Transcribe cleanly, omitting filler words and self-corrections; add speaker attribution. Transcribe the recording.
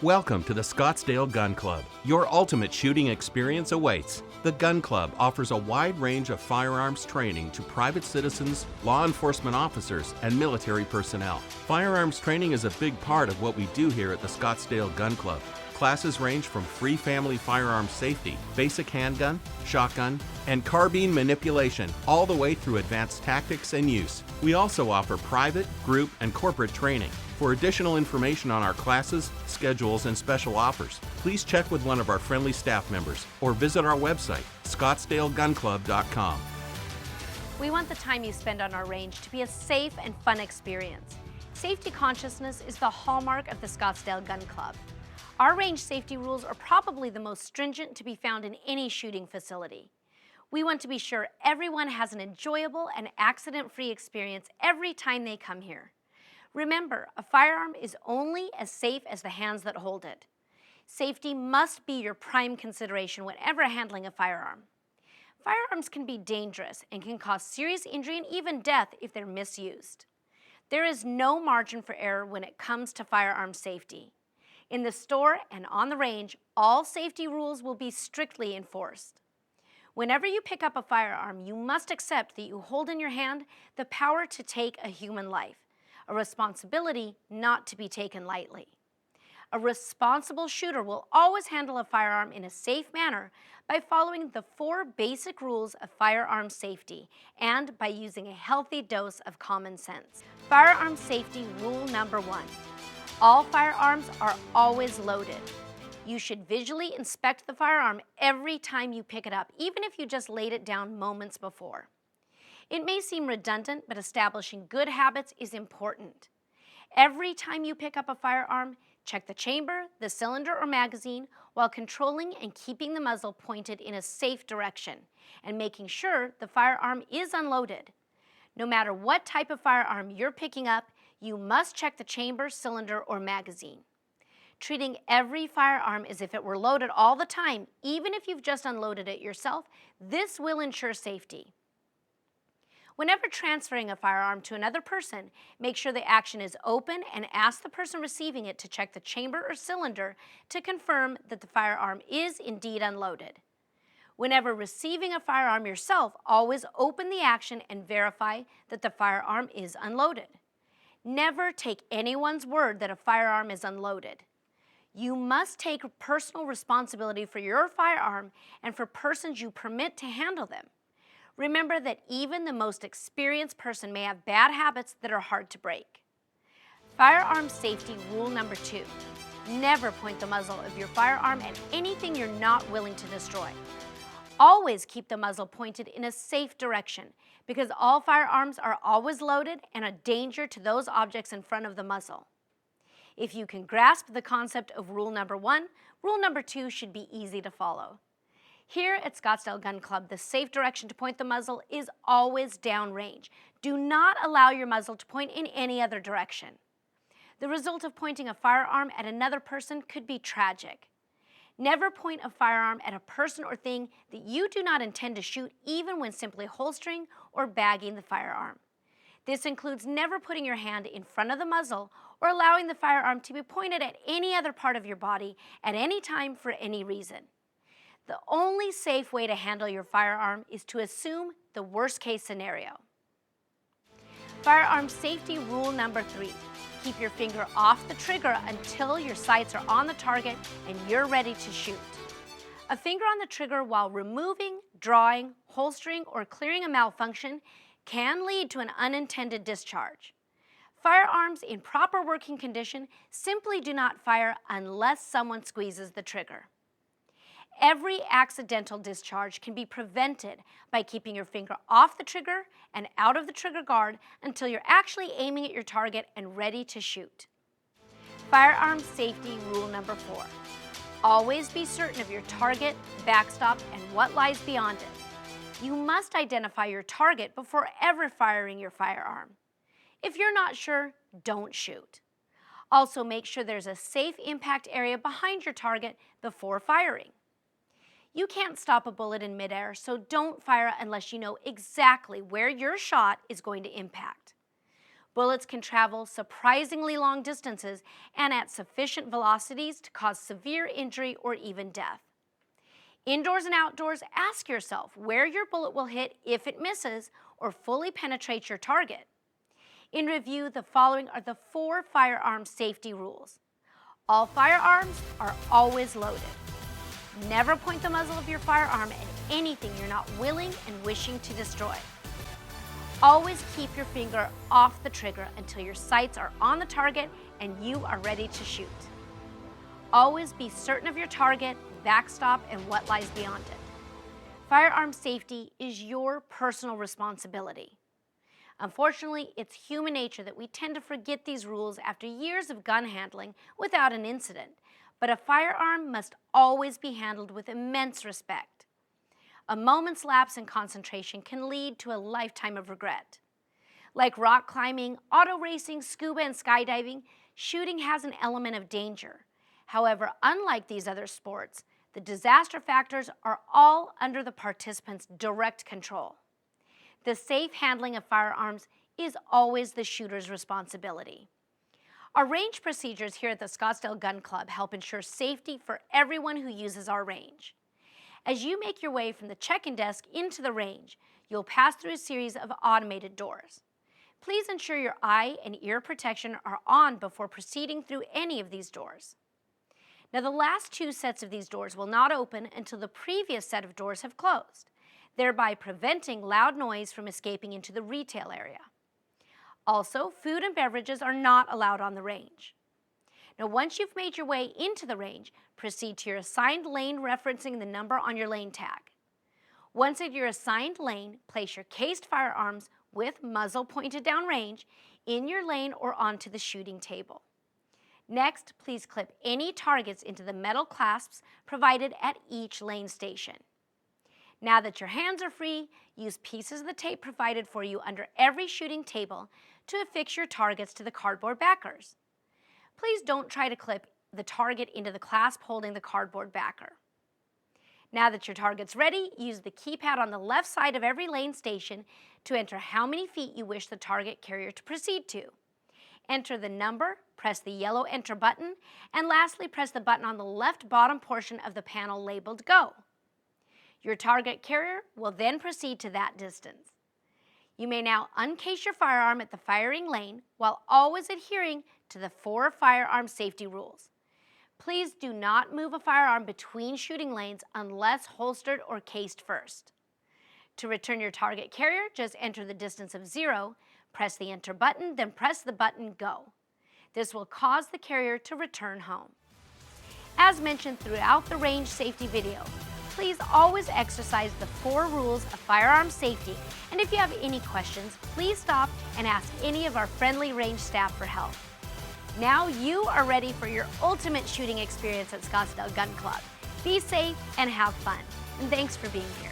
Speaker 1: Welcome to the Scottsdale Gun Club. Your ultimate shooting experience awaits. The Gun Club offers a wide range of firearms training to private citizens, law enforcement officers, and military personnel. Firearms training is a big part of what we do here at the Scottsdale Gun Club. Classes range from free family firearm safety, basic handgun, shotgun, and carbine manipulation, all the way through advanced tactics and use. We also offer private, group, and corporate training. For additional information on our classes, schedules, and special offers, please check with one of our friendly staff members or visit our website, scottsdalegunclub.com.
Speaker 2: We want the time you spend on our range to be a safe and fun experience. Safety consciousness is the hallmark of the Scottsdale Gun Club. Our range safety rules are probably the most stringent to be found in any shooting facility. We want to be sure everyone has an enjoyable and accident-free experience every time they come here. Remember, a firearm is only as safe as the hands that hold it. Safety must be your prime consideration whenever handling a firearm. Firearms can be dangerous and can cause serious injury and even death if they're misused. There is no margin for error when it comes to firearm safety. In the store and on the range, all safety rules will be strictly enforced. Whenever you pick up a firearm, you must accept that you hold in your hand the power to take a human life, a responsibility not to be taken lightly. A responsible shooter will always handle a firearm in a safe manner by following the 4 basic rules of firearm safety and by using a healthy dose of common sense. Firearm safety rule number 1. All firearms are always loaded. You should visually inspect the firearm every time you pick it up, even if you just laid it down moments before. It may seem redundant, but establishing good habits is important. Every time you pick up a firearm, check the chamber, the cylinder, or magazine while controlling and keeping the muzzle pointed in a safe direction and making sure the firearm is unloaded. No matter what type of firearm you're picking up, you must check the chamber, cylinder, or magazine. Treating every firearm as if it were loaded all the time, even if you've just unloaded it yourself, this will ensure safety. Whenever transferring a firearm to another person, make sure the action is open and ask the person receiving it to check the chamber or cylinder to confirm that the firearm is indeed unloaded. Whenever receiving a firearm yourself, always open the action and verify that the firearm is unloaded. Never take anyone's word that a firearm is unloaded. You must take personal responsibility for your firearm and for persons you permit to handle them. Remember that even the most experienced person may have bad habits that are hard to break. Firearm safety rule number 2. Never point the muzzle of your firearm at anything you're not willing to destroy. Always keep the muzzle pointed in a safe direction because all firearms are always loaded and a danger to those objects in front of the muzzle. If you can grasp the concept of rule number 1, rule number 2 should be easy to follow. Here at Scottsdale Gun Club, the safe direction to point the muzzle is always downrange. Do not allow your muzzle to point in any other direction. The result of pointing a firearm at another person could be tragic. Never point a firearm at a person or thing that you do not intend to shoot, even when simply holstering or bagging the firearm. This includes never putting your hand in front of the muzzle or allowing the firearm to be pointed at any other part of your body at any time for any reason. The only safe way to handle your firearm is to assume the worst-case scenario. Firearm safety rule number 3. Keep your finger off the trigger until your sights are on the target and you're ready to shoot. A finger on the trigger while removing, drawing, holstering, or clearing a malfunction can lead to an unintended discharge. Firearms in proper working condition simply do not fire unless someone squeezes the trigger. Every accidental discharge can be prevented by keeping your finger off the trigger and out of the trigger guard until you're actually aiming at your target and ready to shoot. Firearm safety rule number 4. Always be certain of your target, backstop, and what lies beyond it. You must identify your target before ever firing your firearm. If you're not sure, don't shoot. Also, make sure there's a safe impact area behind your target before firing. You can't stop a bullet in midair, so don't fire unless you know exactly where your shot is going to impact. Bullets can travel surprisingly long distances and at sufficient velocities to cause severe injury or even death. Indoors and outdoors, ask yourself where your bullet will hit if it misses or fully penetrates your target. In review, the following are the 4 firearm safety rules. All firearms are always loaded. Never point the muzzle of your firearm at anything you're not willing and wishing to destroy. Always keep your finger off the trigger until your sights are on the target and you are ready to shoot. Always be certain of your target, backstop, and what lies beyond it. Firearm safety is your personal responsibility. Unfortunately, it's human nature that we tend to forget these rules after years of gun handling without an incident, but a firearm must always be handled with immense respect. A moment's lapse in concentration can lead to a lifetime of regret. Like rock climbing, auto racing, scuba, and skydiving, shooting has an element of danger. However, unlike these other sports, the disaster factors are all under the participants' direct control. The safe handling of firearms is always the shooter's responsibility. Our range procedures here at the Scottsdale Gun Club help ensure safety for everyone who uses our range. As you make your way from the check-in desk into the range, you'll pass through a series of automated doors. Please ensure your eye and ear protection are on before proceeding through any of these doors. Now, the last 2 sets of these doors will not open until the previous set of doors have closed, thereby preventing loud noise from escaping into the retail area. Also, food and beverages are not allowed on the range. Now, once you've made your way into the range, proceed to your assigned lane referencing the number on your lane tag. Once at your assigned lane, place your cased firearms with muzzle pointed down range in your lane or onto the shooting table. Next, please clip any targets into the metal clasps provided at each lane station. Now that your hands are free, use pieces of the tape provided for you under every shooting table to affix your targets to the cardboard backers. Please don't try to clip the target into the clasp holding the cardboard backer. Now that your target's ready, use the keypad on the left side of every lane station to enter how many feet you wish the target carrier to proceed to. Enter the number, press the yellow enter button, and lastly press the button on the left bottom portion of the panel labeled Go. Your target carrier will then proceed to that distance. You may now uncase your firearm at the firing lane while always adhering to the 4 firearm safety rules. Please do not move a firearm between shooting lanes unless holstered or cased first. To return your target carrier, just enter the distance of 0, press the enter button, then press the button Go. This will cause the carrier to return home. As mentioned throughout the range safety video, please always exercise the 4 rules of firearm safety, and if you have any questions, please stop and ask any of our friendly range staff for help. Now you are ready for your ultimate shooting experience at Scottsdale Gun Club. Be safe and have fun, and thanks for being here.